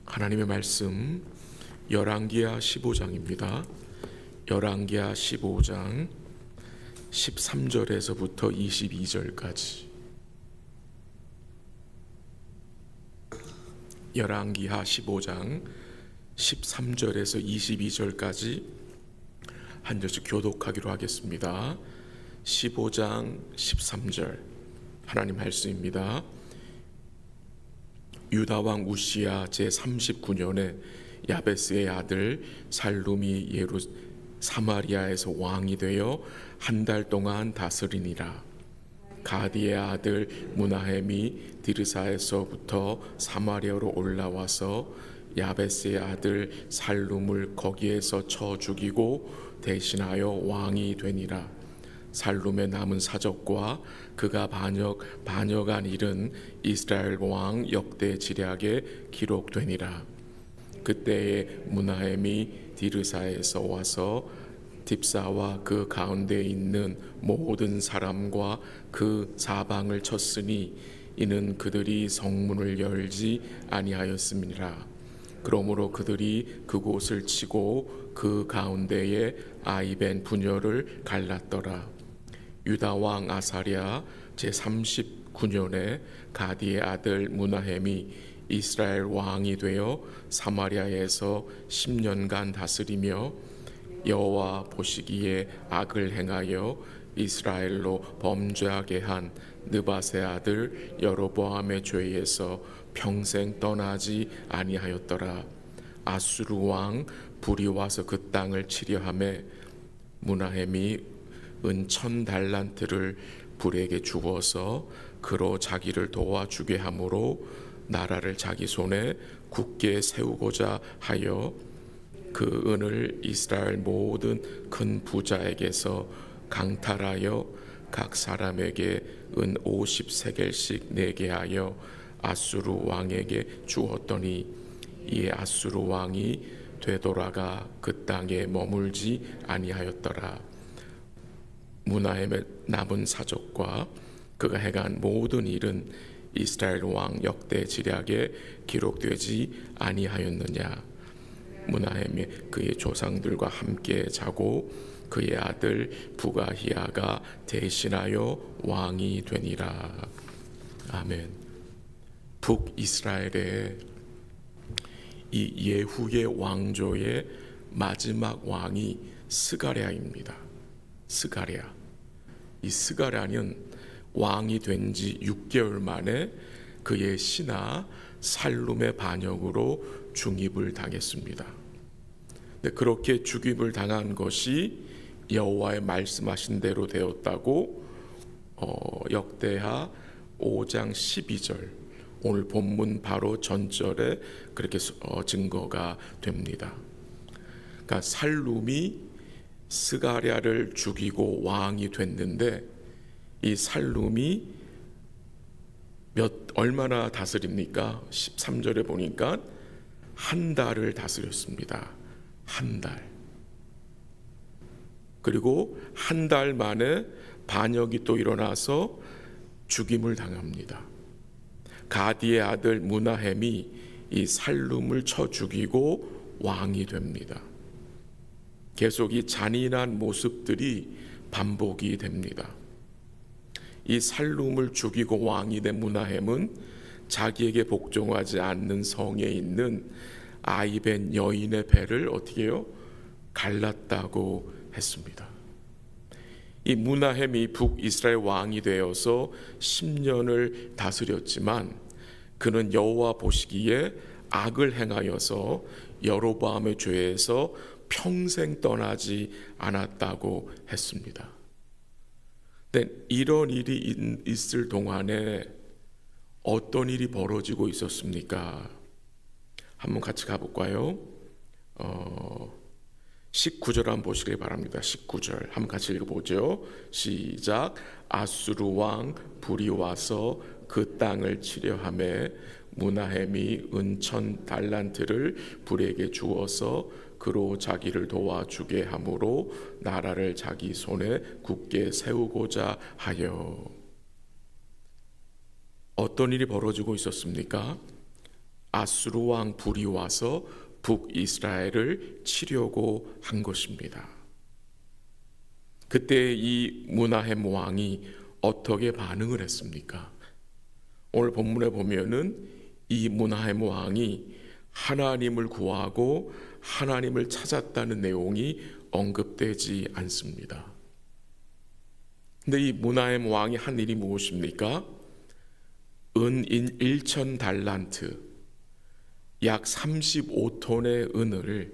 하나님의 말씀 열왕기하 15장입니다. 열왕기하 15장 13절에서부터 22절까지. 열왕기하 15장 13절에서 22절까지 한 절씩 교독하기로 하겠습니다. 15장 13절 하나님 말씀입니다. 유다왕 우시야 제39년에 야베스의 아들 살룸이 사마리아에서 왕이 되어 한 달 동안 다스리니라. 가디의 아들 무나헴이 디르사에서부터 사마리아로 올라와서 야베스의 아들 살룸을 거기에서 쳐 죽이고 대신하여 왕이 되니라. 살룸의 남은 사적과 그가 반역한 일은 이스라엘 왕 역대 지략에 기록되니라. 그때에 무나헴이 디르사에서 와서 딥사와 그 가운데 있는 모든 사람과 그 사방을 쳤으니 이는 그들이 성문을 열지 아니하였음이라. 그러므로 그들이 그곳을 치고 그 가운데에 아이벤 분열을 갈랐더라. 유다 왕 아사랴 제39년에 가디의 아들 무나헴이 이스라엘 왕이 되어 사마리아에서 10년간 다스리며 여호와 보시기에 악을 행하여 이스라엘로 범죄하게 한 느밧의 아들 여로보암의 죄에서 평생 떠나지 아니하였더라. 아수르 왕 불이 와서 그 땅을 치려하매 무나헴이 은 1000달란트를 불에게 주어서 그로 자기를 도와주게 함으로 나라를 자기 손에 굳게 세우고자 하여 그 은을 이스라엘 모든 큰 부자에게서 강탈하여 각 사람에게 은 50세겔씩 내게 하여 아수르 왕에게 주었더니 이에 아수르 왕이 되돌아가 그 땅에 머물지 아니하였더라. 무나헴의 남은 사적과 그가 행한 모든 일은 이스라엘 왕 역대 지략에 기록되지 아니하였느냐. 무나헴이 그의 조상들과 함께 자고 그의 아들 부가히야가 대신하여 왕이 되니라. 아멘. 북이스라엘의 이 예후의 왕조의 마지막 왕이 스가랴입니다. 스가랴. 이 스가랴는 왕이 된 지 6개월 만에 그의 신하 살룸의 반역으로 중입을 당했습니다. 그렇게 죽임을 당한 것이 여호와의 말씀하신 대로 되었다고 역대하 5장 12절 오늘 본문 바로 전절에 그렇게 증거가 됩니다. 그러니까 살룸이 스가랴를 죽이고 왕이 됐는데 이 살룸이 얼마나 다스립니까? 13절에 보니까 한 달을 다스렸습니다. 한 달. 그리고 한 달 만에 반역이 또 일어나서 죽임을 당합니다. 가디의 아들 무나헴이 이 살룸을 쳐 죽이고 왕이 됩니다. 계속 이 잔인한 모습들이 반복이 됩니다. 이 살룸을 죽이고 왕이 된 무나헴은 자기에게 복종하지 않는 성에 있는 아이벤 여인의 배를 어떻게 해요? 갈랐다고 했습니다. 이 무나헴이 북이스라엘 왕이 되어서 10년을 다스렸지만 그는 여호와 보시기에 악을 행하여서 여로보암의 죄에서 평생 떠나지 않았다고 했습니다. 근데 이런 일이 있을 동안에 어떤 일이 벌어지고 있었습니까? 한번 같이 가볼까요? 19절 한번 보시길 바랍니다. 19절 한번 같이 읽어보죠. 시작. 아수르 왕 불이 와서 그 땅을 치려하매 무나헴이 은 1000달란트를 불에게 주어서 그로 자기를 도와주게 함으로 나라를 자기 손에 굳게 세우고자 하여. 어떤 일이 벌어지고 있었습니까? 아수르 왕 불이 와서 북이스라엘을 치려고 한 것입니다. 그때 이 므나헴 왕이 어떻게 반응을 했습니까? 오늘 본문에 보면은 이 므나헴 왕이 하나님을 구하고 하나님을 찾았다는 내용이 언급되지 않습니다. 근데 이 므나헴 왕이 한 일이 무엇입니까? 은 1,000달란트, 약 35톤의 은을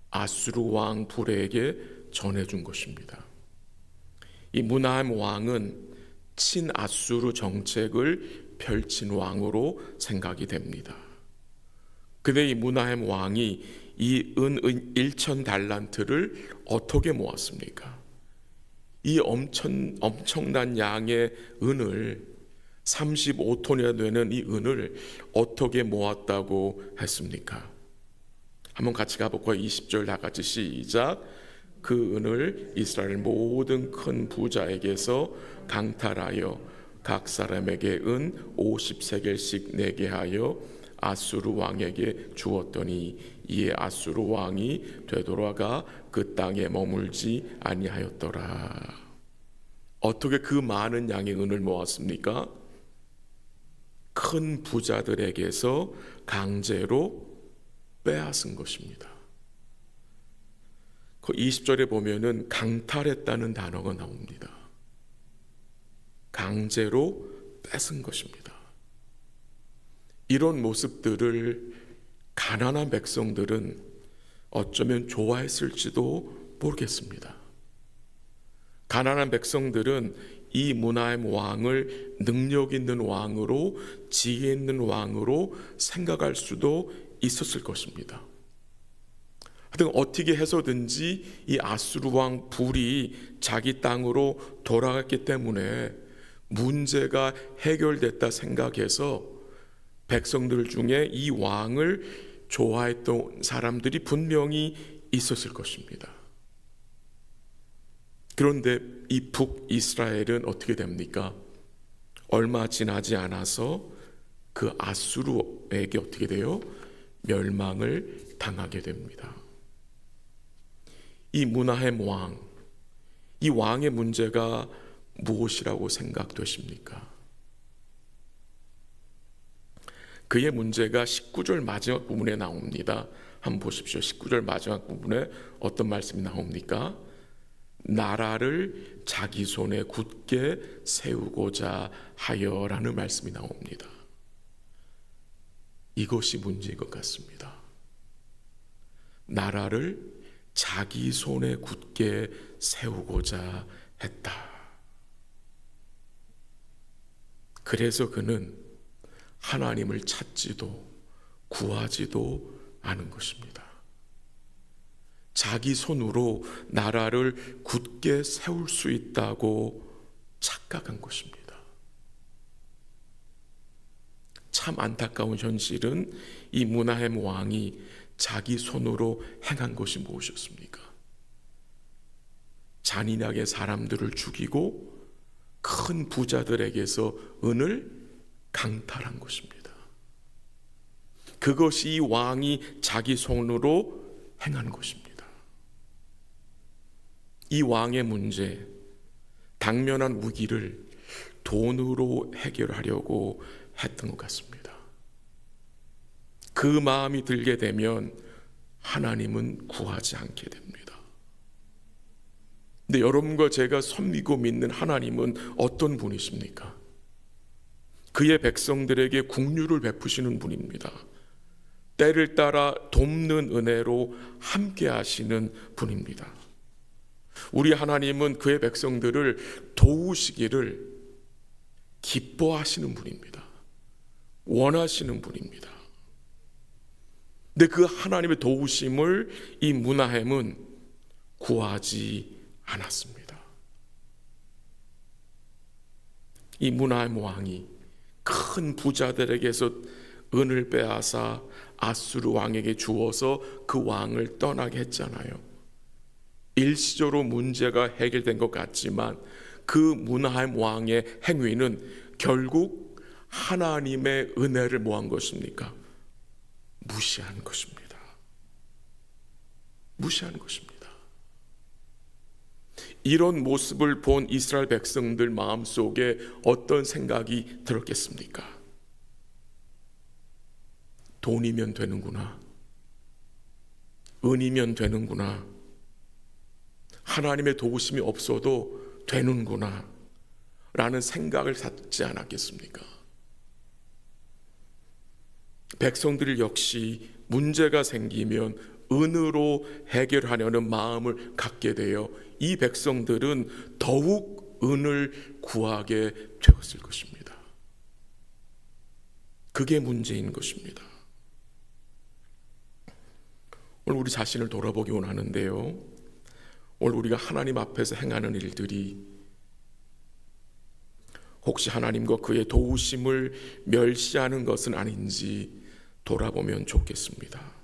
아수르 왕 불에게 전해준 것입니다. 이 므나헴 왕은 친아수르 정책을 펼친 왕으로 생각이 됩니다. 근데 이 므나헴 왕이 이 은 1,000달란트를 어떻게 모았습니까? 이 엄청난 양의 은을 35톤이나 되는 이 은을 어떻게 모았다고 했습니까? 한번 같이 가볼까요? 20절 다 같이 시작. 그 은을 이스라엘 모든 큰 부자에게서 강탈하여 각 사람에게 은 50세겔씩 내게 하여 아수르 왕에게 주었더니 이에 아수르 왕이 되돌아가 그 땅에 머물지 아니하였더라. 어떻게 그 많은 양의 은을 모았습니까? 큰 부자들에게서 강제로 빼앗은 것입니다. 그 20절에 보면은 강탈했다는 단어가 나옵니다. 강제로 뺏은 것입니다. 이런 모습들을 가난한 백성들은 어쩌면 좋아했을지도 모르겠습니다. 가난한 백성들은 이 므나헴 왕을 능력 있는 왕으로, 지혜 있는 왕으로 생각할 수도 있었을 것입니다. 하여튼 어떻게 해서든지 이 아수르 왕 불이 자기 땅으로 돌아갔기 때문에 문제가 해결됐다 생각해서 백성들 중에 이 왕을 좋아했던 사람들이 분명히 있었을 것입니다. 그런데 이 북이스라엘은 어떻게 됩니까? 얼마 지나지 않아서 그 아수르에게 어떻게 돼요? 멸망을 당하게 됩니다. 이 므나헴 왕, 이 왕의 문제가 무엇이라고 생각되십니까? 그의 문제가 19절 마지막 부분에 나옵니다. 한번 보십시오. 19절 마지막 부분에 어떤 말씀이 나옵니까? 나라를 자기 손에 굳게 세우고자 하여라는 말씀이 나옵니다. 이것이 문제인 것 같습니다. 나라를 자기 손에 굳게 세우고자 했다. 그래서 그는 하나님을 찾지도 구하지도 않은 것입니다. 자기 손으로 나라를 굳게 세울 수 있다고 착각한 것입니다. 참 안타까운 현실은 이 므나헴 왕이 자기 손으로 행한 것이 무엇이었습니까? 잔인하게 사람들을 죽이고 큰 부자들에게서 은을 강탈한 것입니다. 그것이 이 왕이 자기 손으로 행한 것입니다. 이 왕의 문제, 당면한 위기를 돈으로 해결하려고 했던 것 같습니다. 그 마음이 들게 되면 하나님은 구하지 않게 됩니다. 근데 여러분과 제가 섬기고 믿는 하나님은 어떤 분이십니까? 그의 백성들에게 긍휼을 베푸시는 분입니다. 때를 따라 돕는 은혜로 함께 하시는 분입니다. 우리 하나님은 그의 백성들을 도우시기를 기뻐하시는 분입니다. 원하시는 분입니다. 근데 그 하나님의 도우심을 이 므나헴은 구하지 않았습니다. 이 므나헴 왕이 큰 부자들에게서 은을 빼앗아 아수르 왕에게 주어서 그 왕을 떠나게 했잖아요. 일시적으로 문제가 해결된 것 같지만 그 므나헴 왕의 행위는 결국 하나님의 은혜를 뭐한 것입니까? 무시한 것입니다. 무시한 것입니다. 이런 모습을 본 이스라엘 백성들 마음속에 어떤 생각이 들었겠습니까? 돈이면 되는구나. 은이면 되는구나. 하나님의 도우심이 없어도 되는구나 라는 생각을 갖지 않았겠습니까? 백성들 역시 문제가 생기면 은으로 해결하려는 마음을 갖게 되어 이 백성들은 더욱 은을 구하게 되었을 것입니다. 그게 문제인 것입니다. 오늘 우리 자신을 돌아보기 원하는데요, 오늘 우리가 하나님 앞에서 행하는 일들이 혹시 하나님과 그의 도우심을 멸시하는 것은 아닌지 돌아보면 좋겠습니다.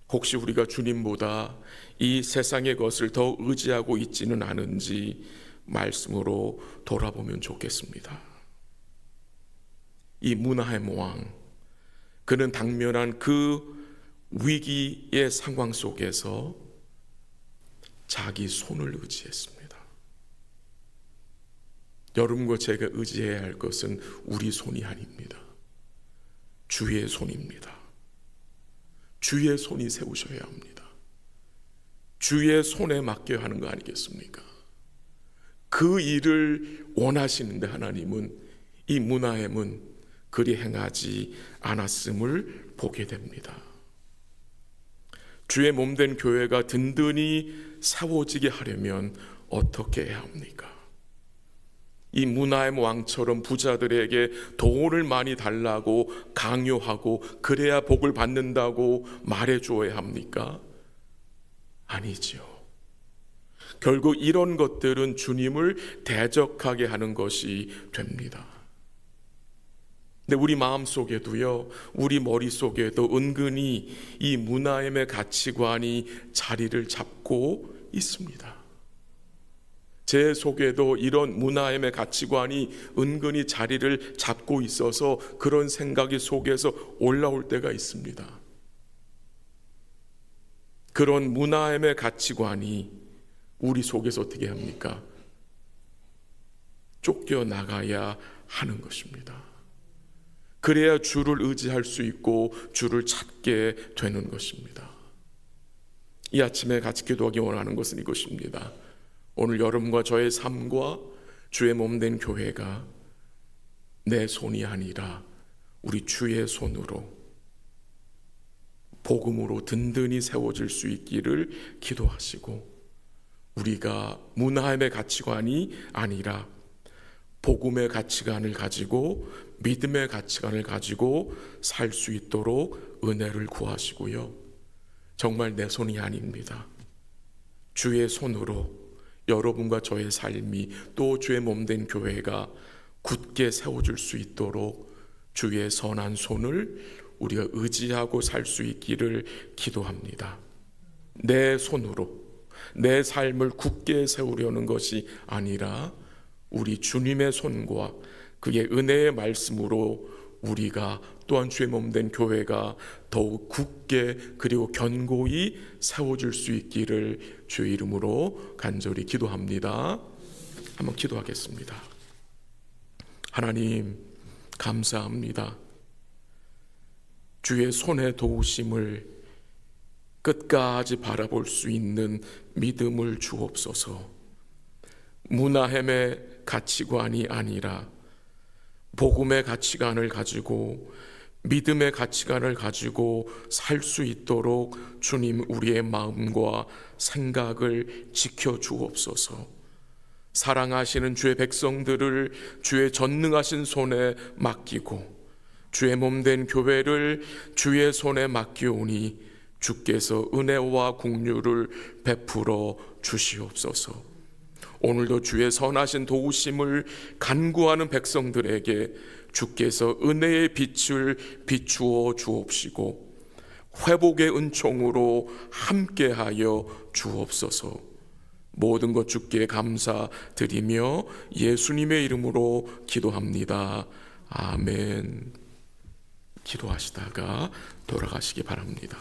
혹시 우리가 주님보다 이 세상의 것을 더 의지하고 있지는 않은지 말씀으로 돌아보면 좋겠습니다. 이 무나햄 왕, 그는 당면한 그 위기의 상황 속에서 자기 손을 의지했습니다. 여러분과 제가 의지해야 할 것은 우리 손이 아닙니다. 주의 손입니다. 주의 손이 세우셔야 합니다. 주의 손에 맡겨야 하는 거 아니겠습니까? 그 일을 원하시는데 하나님은 이 무나햄은 그리 행하지 않았음을 보게 됩니다. 주의 몸된 교회가 든든히 세워지게 하려면 어떻게 해야 합니까? 이 무나햄 왕처럼 부자들에게 돈을 많이 달라고 강요하고 그래야 복을 받는다고 말해줘야 합니까? 아니지요. 결국 이런 것들은 주님을 대적하게 하는 것이 됩니다. 근데 우리 마음속에도요, 우리 머릿속에도 은근히 이 무나햄의 가치관이 자리를 잡고 있습니다. 제 속에도 이런 무나햄의 가치관이 은근히 자리를 잡고 있어서 그런 생각이 속에서 올라올 때가 있습니다. 그런 무나햄의 가치관이 우리 속에서 어떻게 합니까? 쫓겨나가야 하는 것입니다. 그래야 주를 의지할 수 있고 주를 찾게 되는 것입니다. 이 아침에 같이 기도하기 원하는 것은 이것입니다. 오늘 여러분과 저의 삶과 주의 몸된 교회가 내 손이 아니라 우리 주의 손으로 복음으로 든든히 세워질 수 있기를 기도하시고, 우리가 무나햄의 가치관이 아니라 복음의 가치관을 가지고 믿음의 가치관을 가지고 살 수 있도록 은혜를 구하시고요, 정말 내 손이 아닙니다. 주의 손으로 여러분과 저의 삶이 또 주의 몸된 교회가 굳게 세워질 수 있도록 주의 선한 손을 우리가 의지하고 살 수 있기를 기도합니다. 내 손으로 내 삶을 굳게 세우려는 것이 아니라 우리 주님의 손과 그의 은혜의 말씀으로 우리가 또한 주의 몸된 교회가 더욱 굳게 그리고 견고히 세워질 수 있기를 주의 이름으로 간절히 기도합니다. 한번 기도하겠습니다. 하나님, 감사합니다. 주의 손의 도우심을 끝까지 바라볼 수 있는 믿음을 주옵소서. 무나햄의 가치관이 아니라 복음의 가치관을 가지고 믿음의 가치관을 가지고 살 수 있도록 주님 우리의 마음과 생각을 지켜 주옵소서. 사랑하시는 주의 백성들을 주의 전능하신 손에 맡기고 주의 몸된 교회를 주의 손에 맡기오니 주께서 은혜와 긍휼을 베풀어 주시옵소서. 오늘도 주의 선하신 도우심을 간구하는 백성들에게 주께서 은혜의 빛을 비추어 주옵시고 회복의 은총으로 함께하여 주옵소서. 모든 것 주께 감사드리며 예수님의 이름으로 기도합니다. 아멘. 기도하시다가 돌아가시기 바랍니다.